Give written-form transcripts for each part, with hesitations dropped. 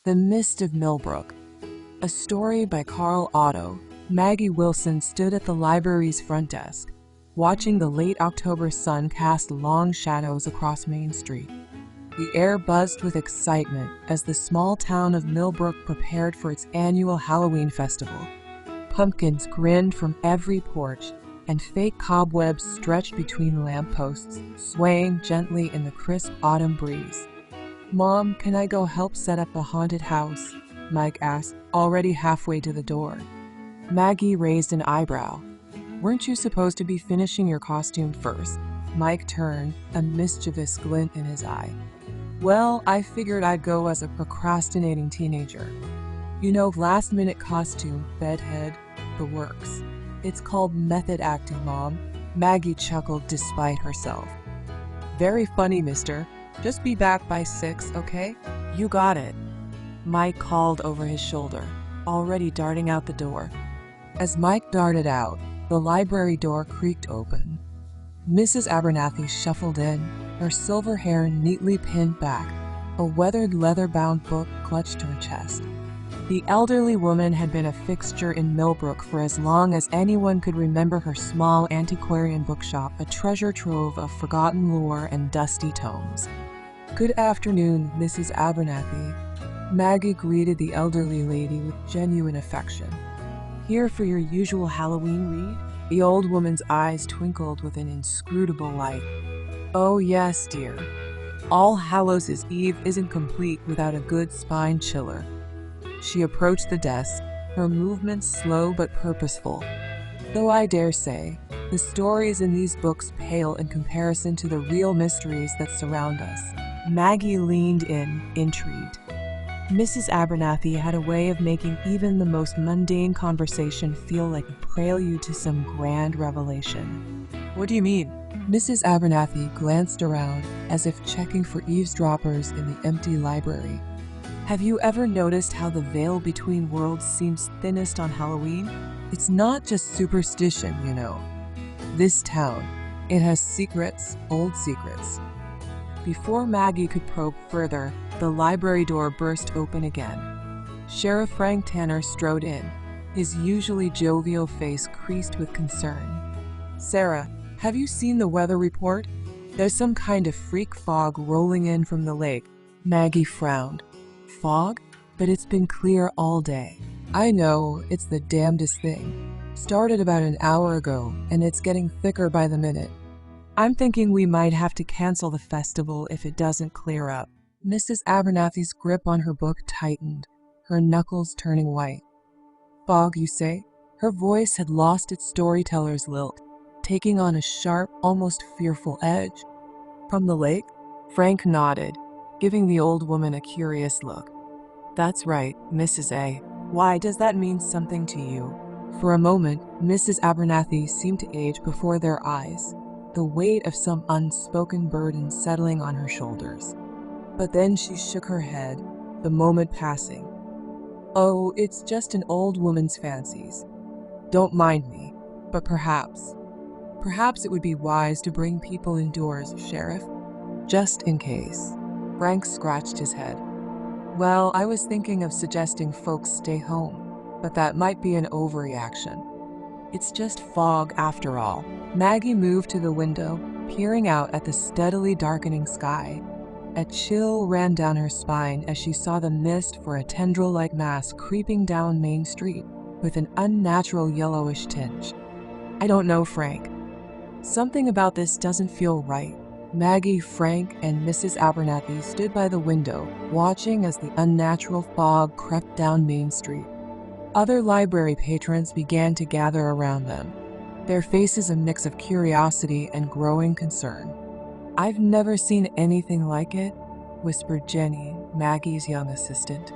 The Mist of Millbrook, a story by Carl Otto. Maggie Wilson stood at the library's front desk, watching the late October sun cast long shadows across Main Street. The air buzzed with excitement as the small town of Millbrooke prepared for its annual Halloween festival. Pumpkins grinned from every porch, and fake cobwebs stretched between lampposts, swaying gently in the crisp autumn breeze. "Mom, can I go help set up the haunted house?" Mike asked, already halfway to the door. Maggie raised an eyebrow. "Weren't you supposed to be finishing your costume first?" Mike turned, a mischievous glint in his eye. "Well, I figured I'd go as a procrastinating teenager. You know, last-minute costume, bedhead, the works. It's called method acting, Mom." Maggie chuckled despite herself. "Very funny, mister. Just be back by 6, okay?" "You got it," Mike called over his shoulder, already darting out the door. As Mike darted out, the library door creaked open. Mrs. Abernathy shuffled in, her silver hair neatly pinned back, a weathered leather-bound book clutched to her chest. The elderly woman had been a fixture in Millbrooke for as long as anyone could remember her small antiquarian bookshop, a treasure trove of forgotten lore and dusty tomes. "Good afternoon, Mrs. Abernathy." Maggie greeted the elderly lady with genuine affection. "Here for your usual Halloween read?" The old woman's eyes twinkled with an inscrutable light. "Oh yes, dear. All Hallows' Eve isn't complete without a good spine chiller." She approached the desk, her movements slow but purposeful. "Though I dare say, the stories in these books pale in comparison to the real mysteries that surround us." Maggie leaned in, intrigued. Mrs. Abernathy had a way of making even the most mundane conversation feel like a prelude to some grand revelation. "What do you mean?" Mrs. Abernathy glanced around, as if checking for eavesdroppers in the empty library. "Have you ever noticed how the veil between worlds seems thinnest on Halloween? It's not just superstition, you know. This town, it has secrets, old secrets." Before Maggie could probe further, the library door burst open again. Sheriff Frank Tanner strode in, his usually jovial face creased with concern. "Sarah, have you seen the weather report? There's some kind of freak fog rolling in from the lake." Maggie frowned. "Fog? But it's been clear all day." "I know, it's the damnedest thing. Started about an hour ago, and it's getting thicker by the minute. I'm thinking we might have to cancel the festival if it doesn't clear up." Mrs. Abernathy's grip on her book tightened, her knuckles turning white. "Fog, you say?" Her voice had lost its storyteller's lilt, taking on a sharp, almost fearful edge. "From the lake?" Frank nodded, giving the old woman a curious look. "That's right, Mrs. A. Why, does that mean something to you?" For a moment, Mrs. Abernathy seemed to age before their eyes, the weight of some unspoken burden settling on her shoulders. But then she shook her head, the moment passing. "Oh, it's just an old woman's fancies. Don't mind me, but perhaps it would be wise to bring people indoors, Sheriff, just in case." Frank scratched his head. "Well, I was thinking of suggesting folks stay home, but that might be an overreaction. It's just fog after all." Maggie moved to the window, peering out at the steadily darkening sky. A chill ran down her spine as she saw the mist for a tendril-like mass creeping down Main Street with an unnatural yellowish tinge. "I don't know, Frank. Something about this doesn't feel right." Maggie, Frank, and Mrs. Abernathy stood by the window, watching as the unnatural fog crept down Main Street. Other library patrons began to gather around them, their faces a mix of curiosity and growing concern. "I've never seen anything like it," whispered Jenny, Maggie's young assistant.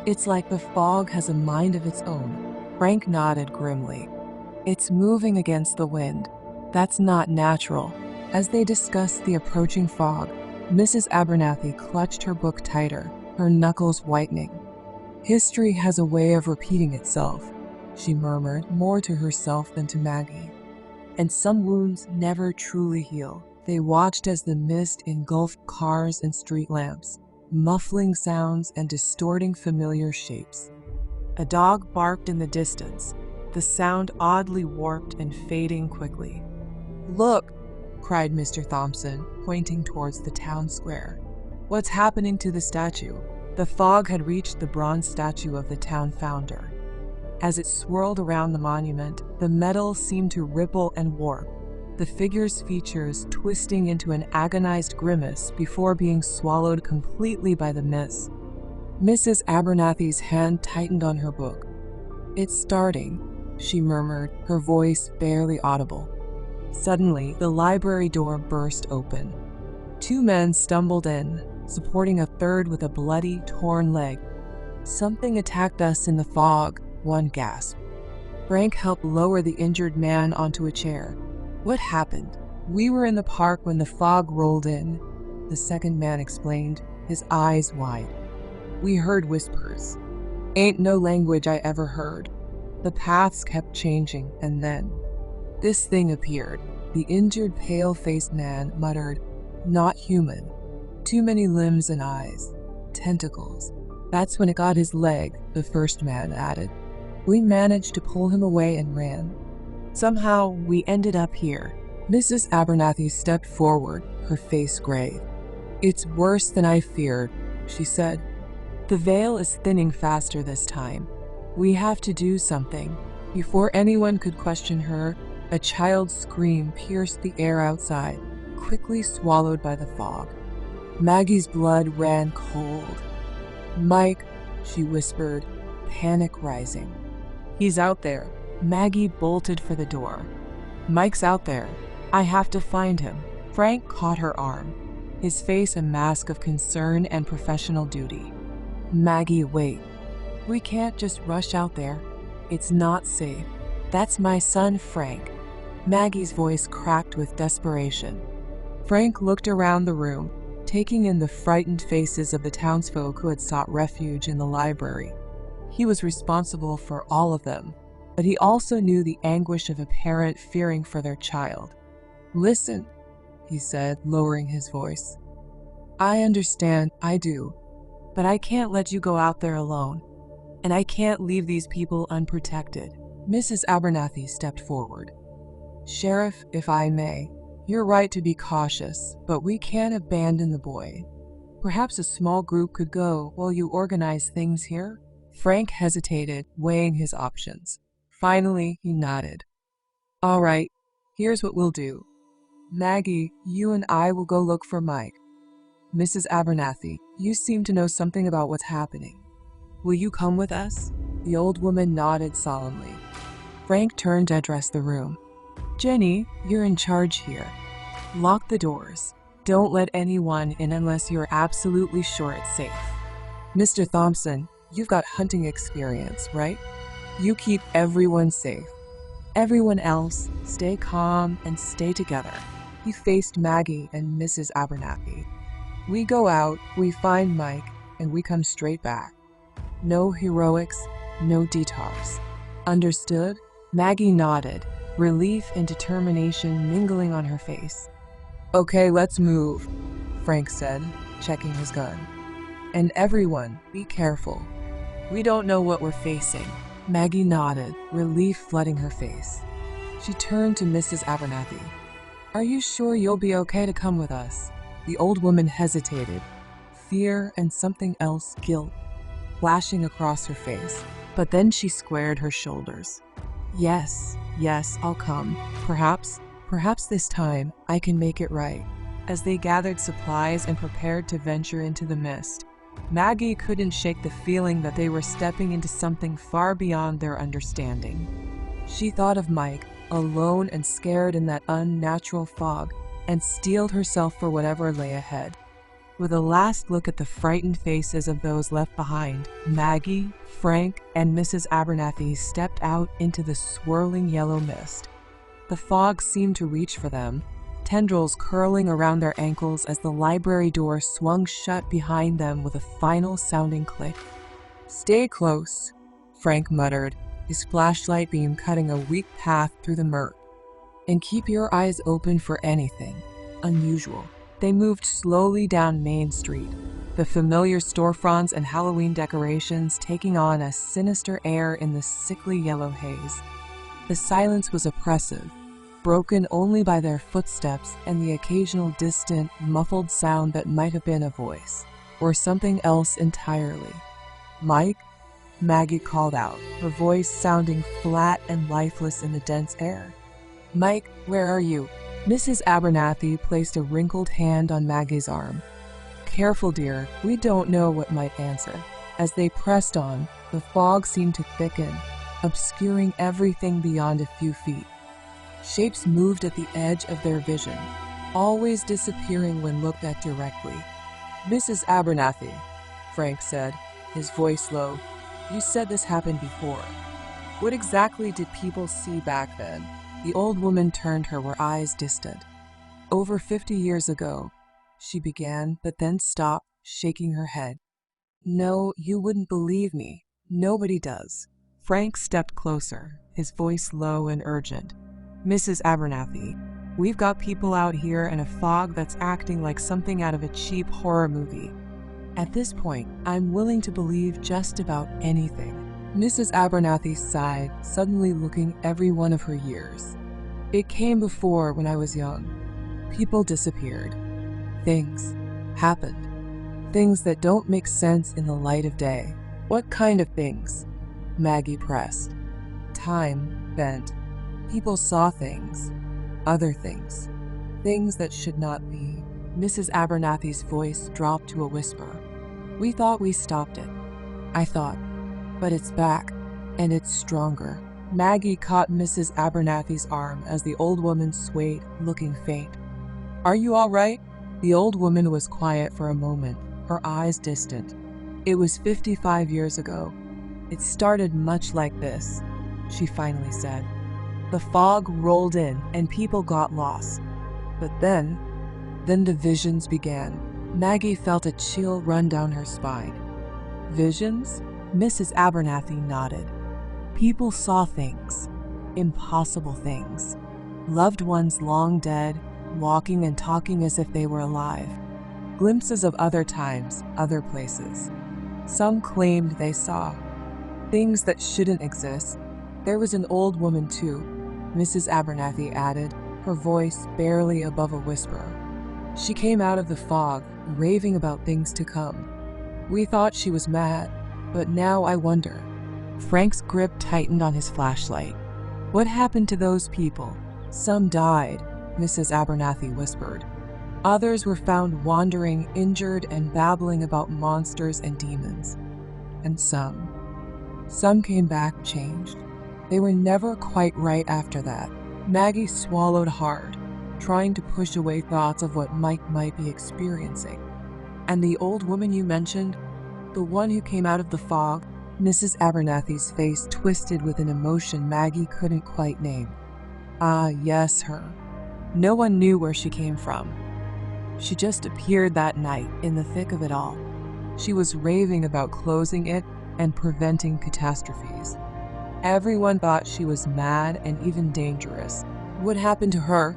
"It's like the fog has a mind of its own." Frank nodded grimly. "It's moving against the wind. That's not natural." As they discussed the approaching fog, Mrs. Abernathy clutched her book tighter, her knuckles whitening. "History has a way of repeating itself," she murmured, more to herself than to Maggie. "And some wounds never truly heal." They watched as the mist engulfed cars and street lamps, muffling sounds and distorting familiar shapes. A dog barked in the distance, the sound oddly warped and fading quickly. "Look!" cried Mr. Thompson, pointing towards the town square. "What's happening to the statue?" The fog had reached the bronze statue of the town founder. As it swirled around the monument, the metal seemed to ripple and warp, the figure's features twisting into an agonized grimace before being swallowed completely by the mist. Mrs. Abernathy's hand tightened on her book. "It's starting," she murmured, her voice barely audible. Suddenly, the library door burst open. Two men stumbled in, supporting a third with a bloody, torn leg. "Something attacked us in the fog," one gasped. Frank helped lower the injured man onto a chair. "What happened?" "We were in the park when the fog rolled in," the second man explained, his eyes wide. "We heard whispers. Ain't no language I ever heard. The paths kept changing, and then this thing appeared." The injured, pale-faced man muttered, "Not human. Too many limbs and eyes. Tentacles. That's when it got his leg," the first man added. "We managed to pull him away and ran. Somehow, we ended up here." Mrs. Abernathy stepped forward, her face grave. "It's worse than I feared," she said. "The veil is thinning faster this time. We have to do something." Before anyone could question her, a child's scream pierced the air outside, quickly swallowed by the fog. Maggie's blood ran cold. "Mike," she whispered, panic rising. "He's out there." Maggie bolted for the door. "Mike's out there. I have to find him." Frank caught her arm, his face a mask of concern and professional duty. "Maggie, wait. We can't just rush out there. It's not safe. That's my son, Frank." Maggie's voice cracked with desperation. Frank looked around the room, taking in the frightened faces of the townsfolk who had sought refuge in the library. He was responsible for all of them, but he also knew the anguish of a parent fearing for their child. "Listen," he said, lowering his voice. "I understand, I do, but I can't let you go out there alone, and I can't leave these people unprotected." Mrs. Abernathy stepped forward. "Sheriff, if I may, you're right to be cautious, but we can't abandon the boy. Perhaps a small group could go while you organize things here?" Frank hesitated, weighing his options. Finally, he nodded. "All right, here's what we'll do. Maggie, you and I will go look for Mike. Mrs. Abernathy, you seem to know something about what's happening. Will you come with us?" The old woman nodded solemnly. Frank turned to address the room. "Jenny, you're in charge here. Lock the doors. Don't let anyone in unless you're absolutely sure it's safe. Mr. Thompson, you've got hunting experience, right? You keep everyone safe. Everyone else, stay calm and stay together." He faced Maggie and Mrs. Abernathy. "We go out, we find Mike, and we come straight back. No heroics, no detours. Understood?" Maggie nodded, relief and determination mingling on her face. "Okay, let's move," Frank said, checking his gun. "And everyone, be careful. We don't know what we're facing." Maggie nodded, relief flooding her face. She turned to Mrs. Abernathy. "Are you sure you'll be okay to come with us?" The old woman hesitated, fear and something else, guilt, flashing across her face. But then she squared her shoulders. Yes, I'll come. Perhaps this time I can make it right." As they gathered supplies and prepared to venture into the mist, Maggie couldn't shake the feeling that they were stepping into something far beyond their understanding. She thought of Mike, alone and scared in that unnatural fog, and steeled herself for whatever lay ahead. With a last look at the frightened faces of those left behind, Maggie, Frank, and Mrs. Abernathy stepped out into the swirling yellow mist. The fog seemed to reach for them, tendrils curling around their ankles as the library door swung shut behind them with a final sounding click. "Stay close," Frank muttered, his flashlight beam cutting a weak path through the murk. "And keep your eyes open for anything unusual." They moved slowly down Main Street, the familiar storefronts and Halloween decorations taking on a sinister air in the sickly yellow haze. The silence was oppressive, broken only by their footsteps and the occasional distant, muffled sound that might have been a voice, or something else entirely. "Mike?" Maggie called out, her voice sounding flat and lifeless in the dense air. "Mike, where are you?" Mrs. Abernathy placed a wrinkled hand on Maggie's arm. "Careful, dear, we don't know what might answer." As they pressed on, the fog seemed to thicken, obscuring everything beyond a few feet. Shapes moved at the edge of their vision, always disappearing when looked at directly. "Mrs. Abernathy," Frank said, his voice low, "you said this happened before. What exactly did people see back then?" The old woman turned her eyes distant. "Over 50 years ago," she began, but then stopped, shaking her head. "No, you wouldn't believe me. Nobody does." Frank stepped closer, his voice low and urgent. "Mrs. Abernathy, we've got people out here in a fog that's acting like something out of a cheap horror movie. At this point, I'm willing to believe just about anything." Mrs. Abernathy sighed, suddenly looking every one of her years. "It came before when I was young. People disappeared. Things happened. Things that don't make sense in the light of day." "What kind of things?" Maggie pressed. "Time bent. People saw things. Other things. Things that should not be." Mrs. Abernathy's voice dropped to a whisper. "We thought we stopped it. I thought. But it's back, and it's stronger." Maggie caught Mrs. Abernathy's arm as the old woman swayed, looking faint. "Are you all right?" The old woman was quiet for a moment, her eyes distant. "It was 55 years ago. It started much like this," she finally said. "The fog rolled in, and people got lost. But then the visions began." Maggie felt a chill run down her spine. "Visions?" Mrs. Abernathy nodded. "People saw things. Impossible things. Loved ones long dead, walking and talking as if they were alive. Glimpses of other times, other places. Some claimed they saw things that shouldn't exist. There was an old woman too," Mrs. Abernathy added, her voice barely above a whisper. "She came out of the fog, raving about things to come. We thought she was mad, but now I wonder." Frank's grip tightened on his flashlight. "What happened to those people?" "Some died," Mrs. Abernathy whispered. "Others were found wandering, injured, and babbling about monsters and demons. And some came back changed. They were never quite right after that." Maggie swallowed hard, trying to push away thoughts of what Mike might be experiencing. "And the old woman you mentioned? The one who came out of the fog?" Mrs. Abernathy's face twisted with an emotion Maggie couldn't quite name. "Ah, yes, her. No one knew where she came from. She just appeared that night, in the thick of it all. She was raving about closing it and preventing catastrophes. Everyone thought she was mad and even dangerous." "What happened to her?"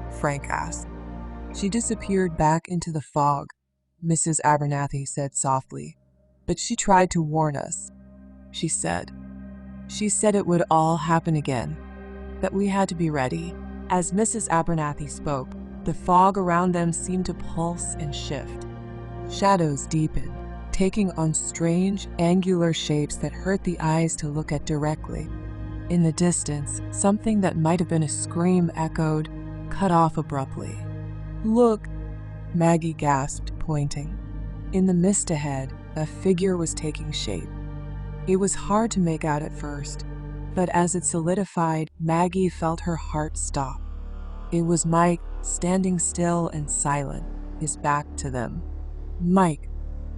Frank asked. "She disappeared back into the fog," Mrs. Abernathy said softly. "But she tried to warn us. She said it would all happen again, that we had to be ready." As Mrs. Abernathy spoke, the fog around them seemed to pulse and shift. Shadows deepened, taking on strange, angular shapes that hurt the eyes to look at directly. In the distance, something that might have been a scream echoed, cut off abruptly. "Look!" Maggie gasped, pointing. In the mist ahead, a figure was taking shape. It was hard to make out at first, but as it solidified, Maggie felt her heart stop. It was Mike, standing still and silent, his back to them. "Mike!"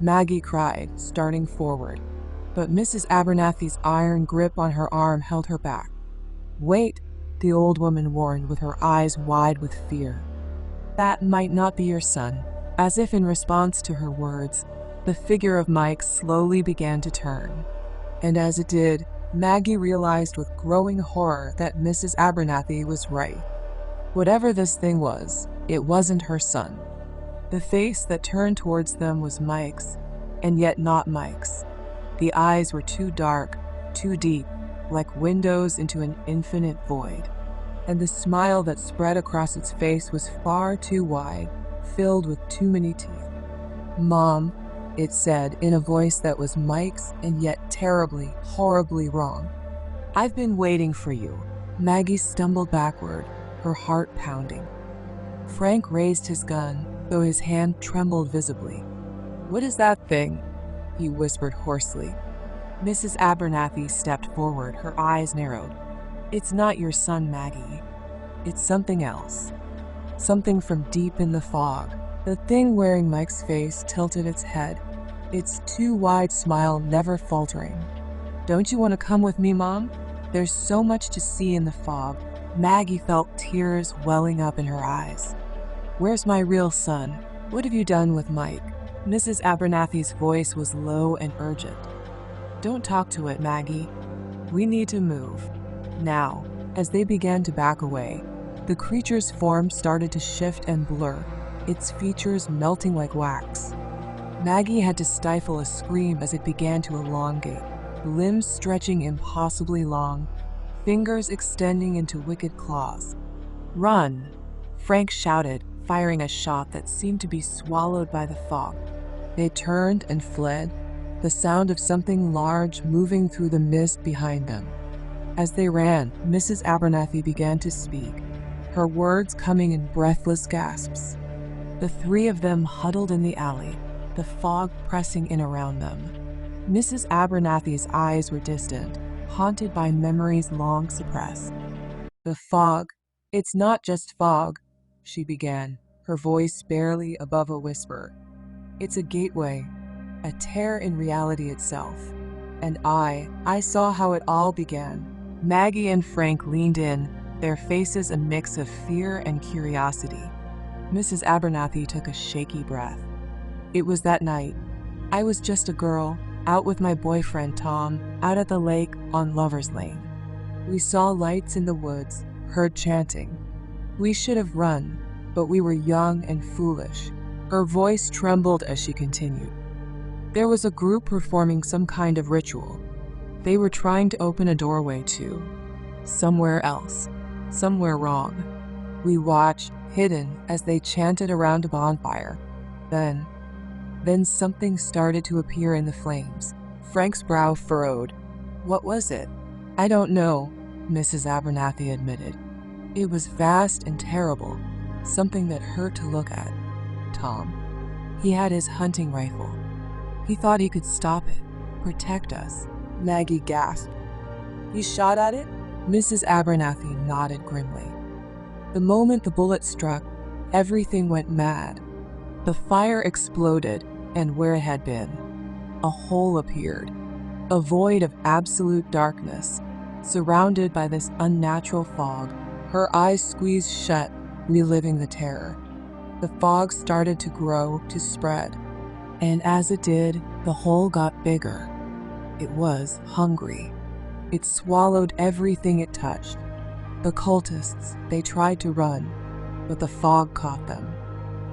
Maggie cried, starting forward, but Mrs. Abernathy's iron grip on her arm held her back. "Wait," the old woman warned with her eyes wide with fear. "That might not be your son." As if in response to her words, the figure of Mike slowly began to turn. And as it did, Maggie realized with growing horror that Mrs. Abernathy was right. Whatever this thing was, it wasn't her son. The face that turned towards them was Mike's, and yet not Mike's. The eyes were too dark, too deep, like windows into an infinite void. And the smile that spread across its face was far too wide, filled with too many teeth. "Mom," it said in a voice that was Mike's and yet terribly, horribly wrong. "I've been waiting for you." Maggie stumbled backward, her heart pounding. Frank raised his gun, though his hand trembled visibly. "What is that thing?" he whispered hoarsely. Mrs. Abernathy stepped forward, her eyes narrowed. "It's not your son, Maggie. It's something else. Something from deep in the fog." The thing wearing Mike's face tilted its head, its too wide smile never faltering. "Don't you want to come with me, Mom? There's so much to see in the fog." Maggie felt tears welling up in her eyes. "Where's my real son? What have you done with Mike?" Mrs. Abernathy's voice was low and urgent. "Don't talk to it, Maggie. We need to move. Now." As they began to back away, the creature's form started to shift and blur, its features melting like wax. Maggie had to stifle a scream as it began to elongate, limbs stretching impossibly long, fingers extending into wicked claws. "Run!" Frank shouted, firing a shot that seemed to be swallowed by the fog. They turned and fled, the sound of something large moving through the mist behind them. As they ran, Mrs. Abernathy began to speak, her words coming in breathless gasps. The three of them huddled in the alley, the fog pressing in around them. Mrs. Abernathy's eyes were distant, haunted by memories long suppressed. "The fog. It's not just fog," she began, her voice barely above a whisper. "It's a gateway, a tear in reality itself. And I saw how it all began." Maggie and Frank leaned in, their faces a mix of fear and curiosity. Mrs. Abernathy took a shaky breath. "It was that night. I was just a girl, out with my boyfriend Tom, out at the lake on Lover's Lane. We saw lights in the woods, heard chanting. We should have run, but we were young and foolish." Her voice trembled as she continued. "There was a group performing some kind of ritual. They were trying to open a doorway to somewhere else, somewhere wrong. We watched, hidden, as they chanted around a bonfire. Then something started to appear in the flames." Frank's brow furrowed. "What was it?" "I don't know," Mrs. Abernathy admitted. "It was vast and terrible, something that hurt to look at. Tom. He had his hunting rifle. He thought he could stop it, protect us." Maggie gasped. "He shot at it?" Mrs. Abernathy nodded grimly. "The moment the bullet struck, everything went mad. The fire exploded, and where it had been, a hole appeared, a void of absolute darkness, surrounded by this unnatural fog." Her eyes squeezed shut, reliving the terror. The fog started to grow, to spread, and as it did, the hole got bigger. It was hungry. It swallowed everything it touched. The cultists, they tried to run, but the fog caught them.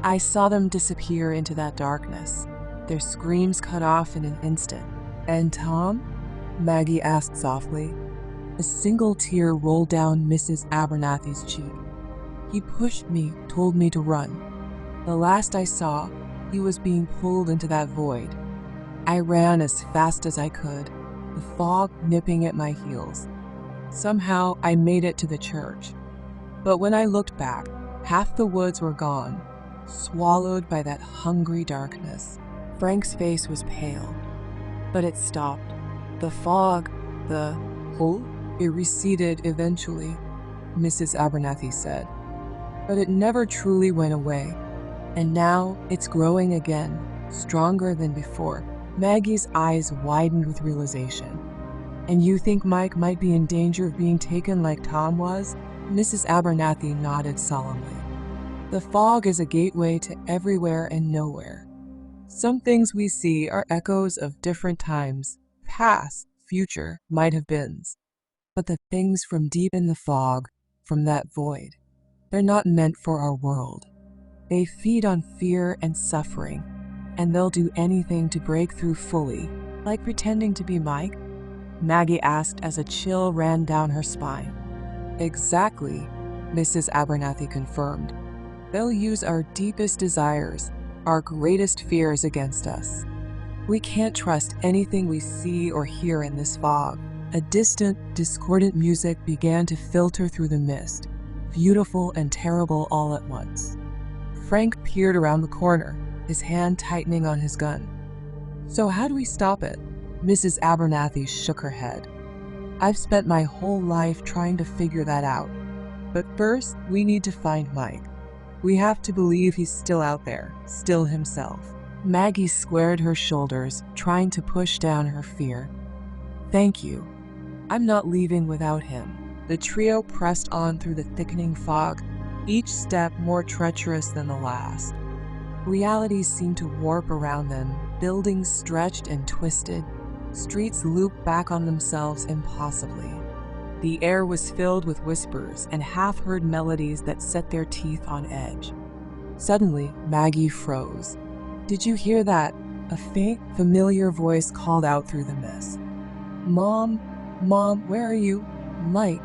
I saw them disappear into that darkness, their screams cut off in an instant. "And Tom?" Maggie asked softly. A single tear rolled down Mrs. Abernathy's cheek. "He pushed me, told me to run. The last I saw, he was being pulled into that void. I ran as fast as I could, the fog nipping at my heels. Somehow I made it to the church. But when I looked back, half the woods were gone, swallowed by that hungry darkness." Frank's face was pale, but it stopped. "The fog, the hole, it receded eventually," Mrs. Abernathy said. "But it never truly went away. And now it's growing again, stronger than before." Maggie's eyes widened with realization. "And you think Mike might be in danger of being taken like Tom was?" Mrs. Abernathy nodded solemnly. "The fog is a gateway to everywhere and nowhere. Some things we see are echoes of different times, past, future, might have beens. But the things from deep in the fog, from that void, they're not meant for our world. They feed on fear and suffering, and they'll do anything to break through fully, like pretending to be Mike. Maggie asked as a chill ran down her spine. Exactly, Mrs. Abernathy confirmed. They'll use our deepest desires, our greatest fears against us. We can't trust anything we see or hear in this fog. A distant, discordant music began to filter through the mist, beautiful and terrible all at once. Frank peered around the corner, his hand tightening on his gun. So how do we stop it? Mrs. Abernathy shook her head. I've spent my whole life trying to figure that out. But first, we need to find Mike. We have to believe he's still out there, still himself. Maggie squared her shoulders, trying to push down her fear. Thank you. I'm not leaving without him. The trio pressed on through the thickening fog, each step more treacherous than the last. Reality seemed to warp around them, buildings stretched and twisted, streets looped back on themselves impossibly. The air was filled with whispers and half-heard melodies that set their teeth on edge. Suddenly, Maggie froze. Did you hear that? A faint, familiar voice called out through the mist. Mom, Mom, where are you? Mike.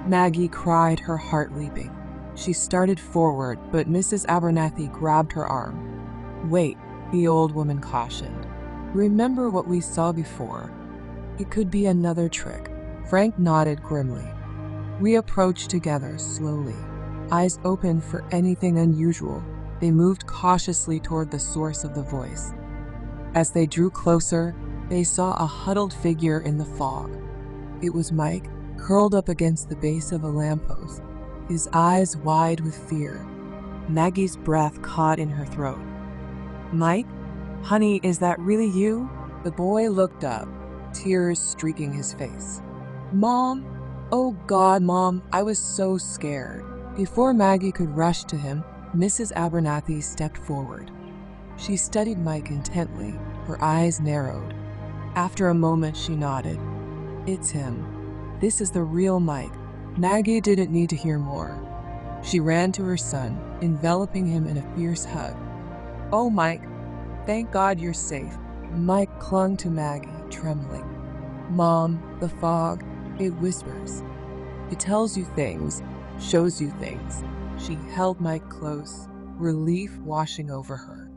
Maggie cried, her heart leaping. She started forward, but Mrs. Abernathy grabbed her arm. Wait, the old woman cautioned. Remember what we saw before. It could be another trick. Frank nodded grimly. We approached together slowly, eyes open for anything unusual. They moved cautiously toward the source of the voice. As they drew closer, they saw a huddled figure in the fog. It was Mike, curled up against the base of a lamppost, his eyes wide with fear. Maggie's breath caught in her throat. Mike? Honey, is that really you? The boy looked up, tears streaking his face. Mom? Oh God, Mom, I was so scared. Before Maggie could rush to him, Mrs. Abernathy stepped forward. She studied Mike intently, her eyes narrowed. After a moment, she nodded. It's him. This is the real Mike. Maggie didn't need to hear more. She ran to her son, enveloping him in a fierce hug. Oh, Mike, thank God you're safe. Mike clung to Maggie, trembling. Mom, the fog, it whispers. It tells you things, shows you things. She held Mike close, relief washing over her.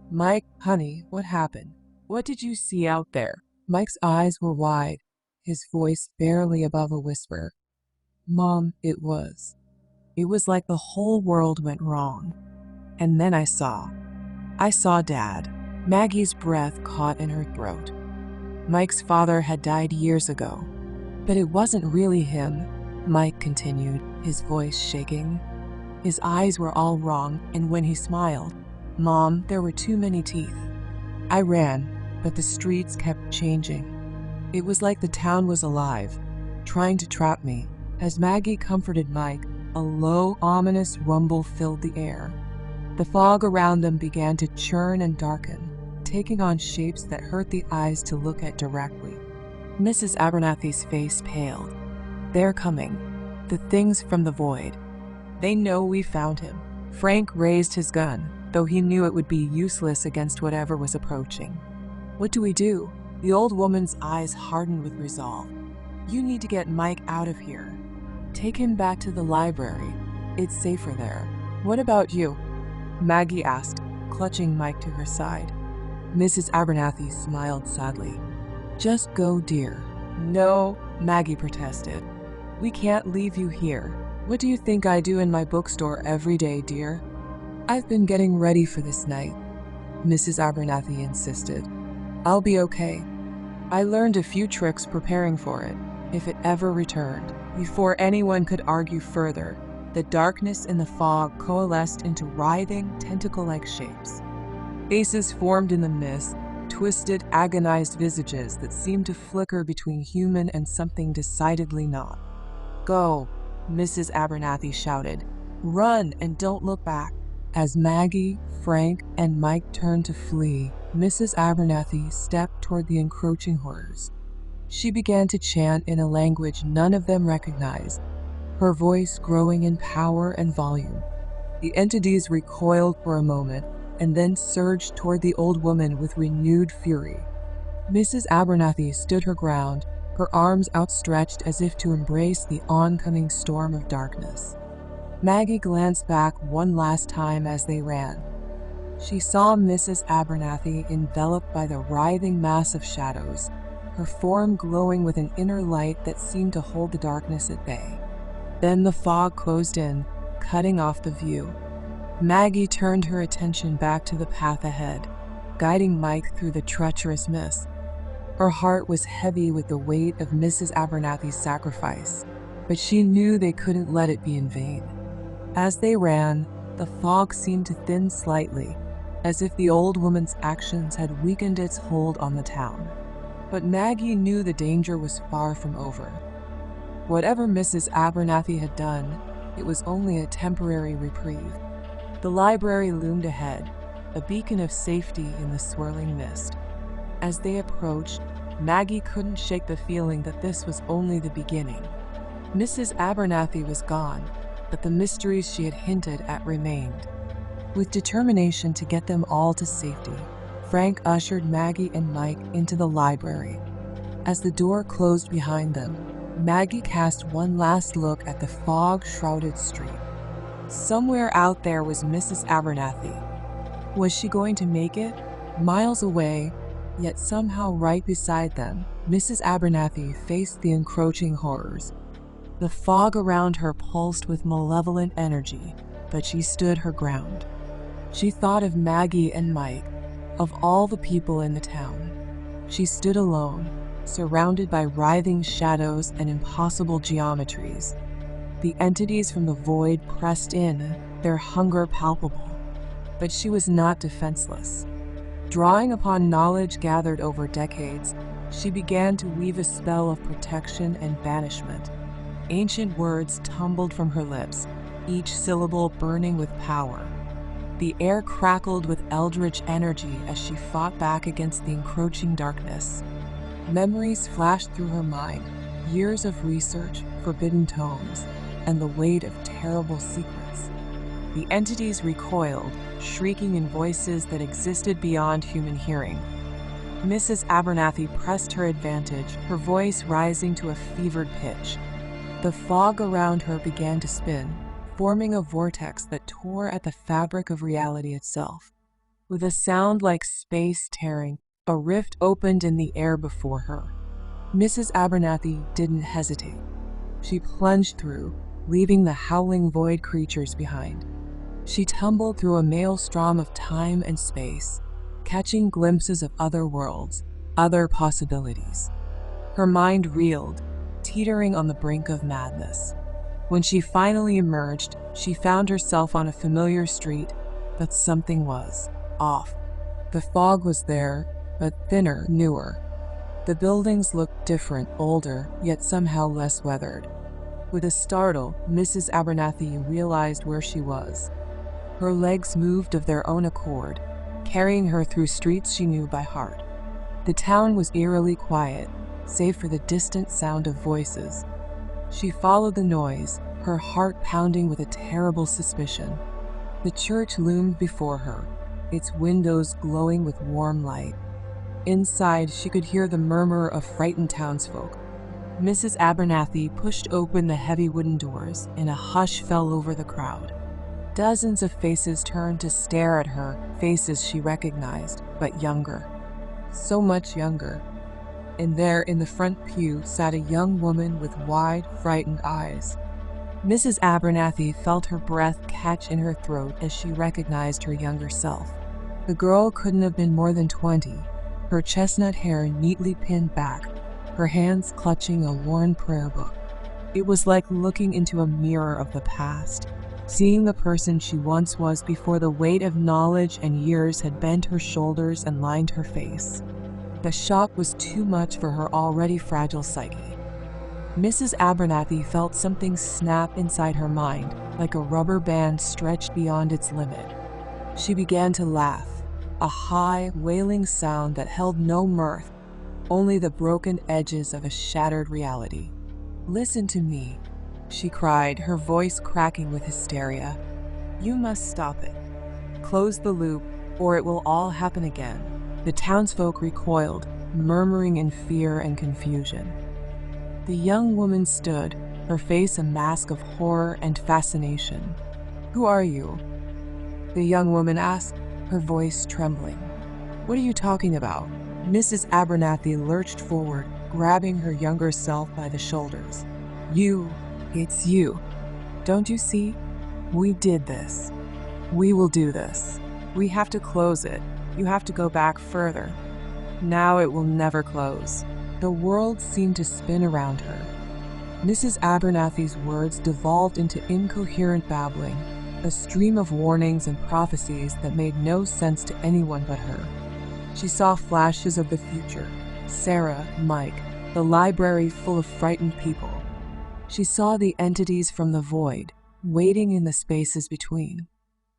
Mike, honey, what happened? What did you see out there? Mike's eyes were wide, his voice barely above a whisper. Mom, it was like the whole world went wrong. And then I saw Dad. Maggie's breath caught in her throat. Mike's father had died years ago, but it wasn't really him, Mike continued, his voice shaking. His eyes were all wrong, and when he smiled, Mom, there were too many teeth. I ran, but the streets kept changing. It was like the town was alive, trying to trap me. As Maggie comforted Mike, a low, ominous rumble filled the air. The fog around them began to churn and darken, taking on shapes that hurt the eyes to look at directly. Mrs. Abernathy's face paled. They're coming. The things from the void. They know we found him. Frank raised his gun, though he knew it would be useless against whatever was approaching. What do we do? The old woman's eyes hardened with resolve. You need to get Mike out of here. Take him back to the library. It's safer there. What about you? Maggie asked, clutching Mike to her side. Mrs. Abernathy smiled sadly. Just go, dear. No, Maggie protested. We can't leave you here. What do you think I do in my bookstore every day, dear? I've been getting ready for this night, Mrs. Abernathy insisted. I'll be okay. I learned a few tricks preparing for it, if it ever returned. Before anyone could argue further, the darkness in the fog coalesced into writhing, tentacle-like shapes. Faces formed in the mist, twisted, agonized visages that seemed to flicker between human and something decidedly not. Go, Mrs. Abernathy shouted. Run and don't look back. As Maggie, Frank, and Mike turned to flee, Mrs. Abernathy stepped toward the encroaching horrors. She began to chant in a language none of them recognized, her voice growing in power and volume. The entities recoiled for a moment and then surged toward the old woman with renewed fury. Mrs. Abernathy stood her ground, her arms outstretched as if to embrace the oncoming storm of darkness. Maggie glanced back one last time as they ran. She saw Mrs. Abernathy enveloped by the writhing mass of shadows, her form glowing with an inner light that seemed to hold the darkness at bay. Then the fog closed in, cutting off the view. Maggie turned her attention back to the path ahead, guiding Mike through the treacherous mist. Her heart was heavy with the weight of Mrs. Abernathy's sacrifice, but she knew they couldn't let it be in vain. As they ran, the fog seemed to thin slightly, as if the old woman's actions had weakened its hold on the town. But Maggie knew the danger was far from over. Whatever Mrs. Abernathy had done, it was only a temporary reprieve. The library loomed ahead, a beacon of safety in the swirling mist. As they approached, Maggie couldn't shake the feeling that this was only the beginning. Mrs. Abernathy was gone, but the mysteries she had hinted at remained. With determination to get them all to safety, Frank ushered Maggie and Mike into the library. As the door closed behind them, Maggie cast one last look at the fog-shrouded street. Somewhere out there was Mrs. Abernathy. Was she going to make it? Miles away, yet somehow right beside them, Mrs. Abernathy faced the encroaching horrors. The fog around her pulsed with malevolent energy, but she stood her ground. She thought of Maggie and Mike, of all the people in the town. She stood alone, surrounded by writhing shadows and impossible geometries. The entities from the void pressed in, their hunger palpable. But she was not defenseless. Drawing upon knowledge gathered over decades, she began to weave a spell of protection and banishment. Ancient words tumbled from her lips, each syllable burning with power. The air crackled with eldritch energy as she fought back against the encroaching darkness. Memories flashed through her mind, years of research, forbidden tomes, and the weight of terrible secrets. The entities recoiled, shrieking in voices that existed beyond human hearing. Mrs. Abernathy pressed her advantage, her voice rising to a fevered pitch. The fog around her began to spin, forming a vortex that tore at the fabric of reality itself. With a sound like space tearing, a rift opened in the air before her. Mrs. Abernathy didn't hesitate. She plunged through, leaving the howling void creatures behind. She tumbled through a maelstrom of time and space, catching glimpses of other worlds, other possibilities. Her mind reeled, teetering on the brink of madness. When she finally emerged, she found herself on a familiar street, but something was off. The fog was there, but thinner, newer. The buildings looked different, older, yet somehow less weathered. With a startle, Mrs. Abernathy realized where she was. Her legs moved of their own accord, carrying her through streets she knew by heart. The town was eerily quiet, save for the distant sound of voices. She followed the noise, her heart pounding with a terrible suspicion. The church loomed before her, its windows glowing with warm light. Inside, she could hear the murmur of frightened townsfolk. Mrs. Abernathy pushed open the heavy wooden doors, and a hush fell over the crowd. Dozens of faces turned to stare at her, faces she recognized, but younger. So much younger. And there in the front pew sat a young woman with wide, frightened eyes. Mrs. Abernathy felt her breath catch in her throat as she recognized her younger self. The girl couldn't have been more than 20, her chestnut hair neatly pinned back, her hands clutching a worn prayer book. It was like looking into a mirror of the past, seeing the person she once was before the weight of knowledge and years had bent her shoulders and lined her face. The shock was too much for her already fragile psyche. Mrs. Abernathy felt something snap inside her mind, like a rubber band stretched beyond its limit. She began to laugh, a high, wailing sound that held no mirth, only the broken edges of a shattered reality. "Listen to me," she cried, her voice cracking with hysteria. You must stop it. Close the loop, or it will all happen again." The townsfolk recoiled, murmuring in fear and confusion. The young woman stood, her face a mask of horror and fascination. "Who are you?" the young woman asked, her voice trembling. "What are you talking about?" Mrs. Abernathy lurched forward, grabbing her younger self by the shoulders. It's you. Don't you see? We did this. We will do this. We have to close it. You have to go back further. Now it will never close." The world seemed to spin around her. Mrs. Abernathy's words devolved into incoherent babbling, a stream of warnings and prophecies that made no sense to anyone but her. She saw flashes of the future: Sarah, Mike, the library full of frightened people. She saw the entities from the void, waiting in the spaces between.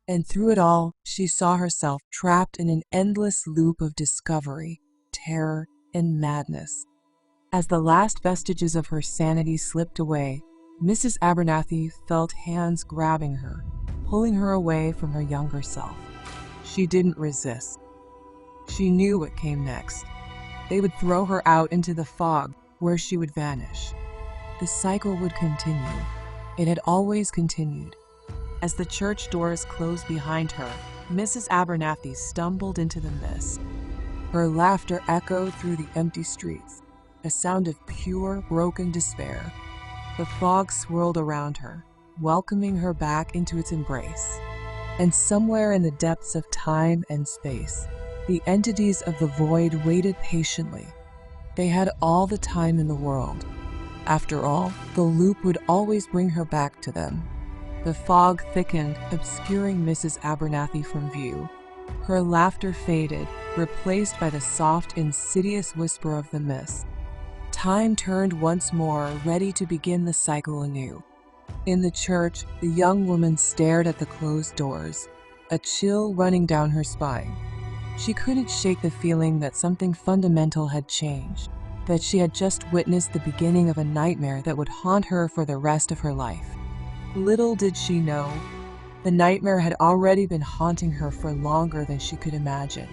And through it all, she saw herself trapped in an endless loop of discovery, terror, and madness. As the last vestiges of her sanity slipped away, Mrs. Abernathy felt hands grabbing her, pulling her away from her younger self. She didn't resist. She knew what came next. They would throw her out into the fog, where she would vanish. The cycle would continue. It had always continued. As the church doors closed behind her, Mrs. Abernathy stumbled into the mist. Her laughter echoed through the empty streets, a sound of pure, broken despair. The fog swirled around her, welcoming her back into its embrace. And somewhere in the depths of time and space, the entities of the void waited patiently. They had all the time in the world. After all, the loop would always bring her back to them. The fog thickened, obscuring Mrs. Abernathy from view. Her laughter faded, replaced by the soft, insidious whisper of the mist. Time turned once more, ready to begin the cycle anew. In the church, the young woman stared at the closed doors, a chill running down her spine. She couldn't shake the feeling that something fundamental had changed, that she had just witnessed the beginning of a nightmare that would haunt her for the rest of her life. Little did she know, the nightmare had already been haunting her for longer than she could imagine.